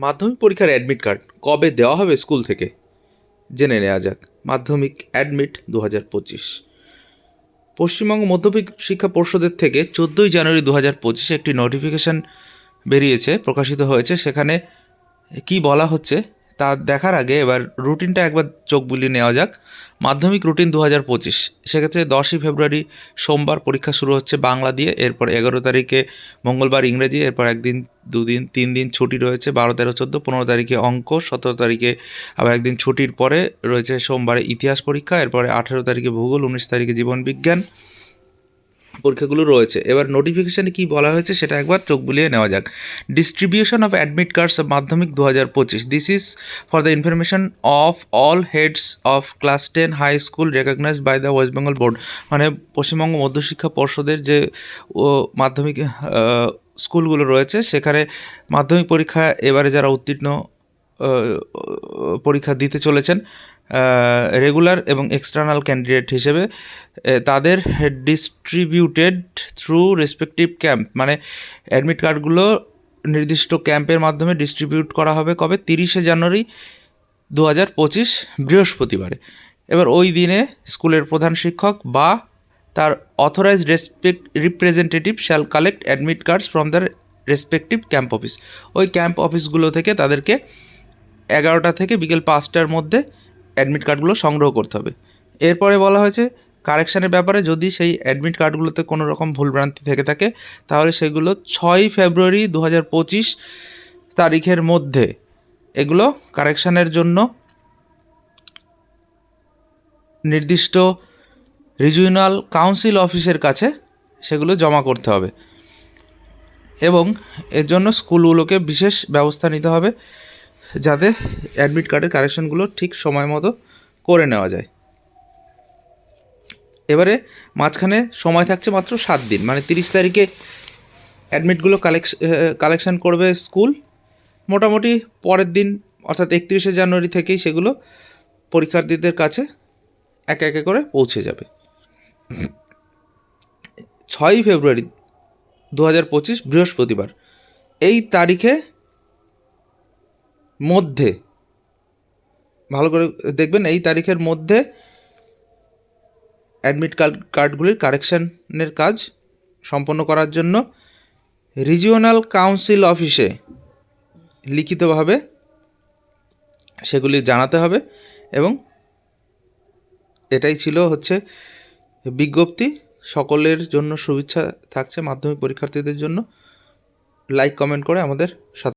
মাধ্যমিক পরীক্ষার admit card কবে দেওয়া হবে স্কুল থেকে জেনে নেওয়া যাক। মাধ্যমিক অ্যাডমিট 2025 পশ্চিমবঙ্গ মাধ্যমিক শিক্ষা পর্ষদের থেকে 14ই জানুয়ারি 2025 একটি নোটিফিকেশান বেরিয়েছে, প্রকাশিত হয়েছে। সেখানে কি বলা হচ্ছে তা দেখার আগে এবার রুটিনটা একবার চোখ বুলিয়ে নেওয়া যাক। মাধ্যমিক রুটিন 2025, সেক্ষেত্রে 10ই ফেব্রুয়ারি সোমবার পরীক্ষা শুরু হচ্ছে বাংলা দিয়ে, এরপর 11 তারিখে মঙ্গলবার ইংরেজি, এরপর একদিন 2 দিন 3 দিন ছুটি রয়েছে, 12, 13, 14, 15 তারিখে অঙ্ক, 17 তারিখে আবার একদিন ছুটির পরে রয়েছে সোমবারে ইতিহাস পরীক্ষা, এরপরে 18 তারিখে ভূগোল, 19 তারিখে জীবনবিজ্ঞান পরীক্ষাগুলো রয়েছে। এবার নোটিফিকেশানে কি বলা হয়েছে সেটা একবার চোখ বুলিয়ে নেওয়া যাক। Distribution of admit cards of Madhyamik 2025, this is for the information of all heads of class 10 high school recognised by the West Bengal board. মানে পশ্চিমবঙ্গ মধ্যশিক্ষা পর্ষদের যে মাধ্যমিক স্কুলগুলো রয়েছে, সেখানে মাধ্যমিক পরীক্ষা এবারে যারা উত্তীর্ণ পরীক্ষা দিতে চলেছেন রেগুলার এবং এক্সটার্নাল ক্যান্ডিডেট হিসেবে, তাদের ডিস্ট্রিবিউটেড থ্রু রেসপেক্টিভ ক্যাম্প, মানে অ্যাডমিট কার্ডগুলো নির্দিষ্ট ক্যাম্পের মাধ্যমে ডিস্ট্রিবিউট করা হবে। কবে? 30শে জানুয়ারি 2025 বৃহস্পতিবারে। এবার ওই দিনে স্কুলের প্রধান শিক্ষক বা তার authorised representative shall collect admit cards from the respective camp office. ওই ক্যাম্প অফিসগুলো থেকে তাদেরকে 11টা থেকে বিকেল 5টার মধ্যে অ্যাডমিট কার্ডগুলো সংগ্রহ করতে হবে। এরপরে বলা হয়েছে কারেকশানের ব্যাপারে, যদি সেই অ্যাডমিট কার্ডগুলোতে কোনো রকম ভুলভ্রান্তি থেকে থাকে তাহলে সেগুলো 6ই ফেব্রুয়ারি 2025 তারিখের মধ্যে এগুলো কারেকশানের জন্য নির্দিষ্ট রিজিওনাল কাউন্সিল অফিসের কাছে সেগুলো জমা করতে হবে এবং এর জন্য স্কুলগুলোকে বিশেষ ব্যবস্থা নিতে হবে যাতে অ্যাডমিট কার্ডের কারেকশনগুলো ঠিক সময় মতো করে নেওয়া যায়। এবারে মাঝখানে সময় থাকছে মাত্র 7 দিন, মানে 30 তারিখে অ্যাডমিটগুলো কালেকশন করবে স্কুল। মোটামুটি পরের দিন অর্থাৎ 31শে জানুয়ারি থেকেই সেগুলো পরীক্ষার্থীদের কাছে একে একে করে পৌঁছে যাবে। 6ই ফেব্রুয়ারি 2025 বৃহস্পতিবার, এই তারিখে মধ্যে, ভালো করে দেখবেন, এই তারিখের মধ্যে অ্যাডমিট কার্ডগুলির কারেকশানের কাজ সম্পন্ন করার জন্য রিজিওনাল কাউন্সিল অফিসে লিখিতভাবে সেগুলি জানাতে হবে। এবং এটাই ছিল হচ্ছে বিজ্ঞপ্তি। সকলের জন্য শুভেচ্ছা থাকছে মাধ্যমিক পরীক্ষার্থীদের জন্য। লাইক কমেন্ট করে আমাদের সাথে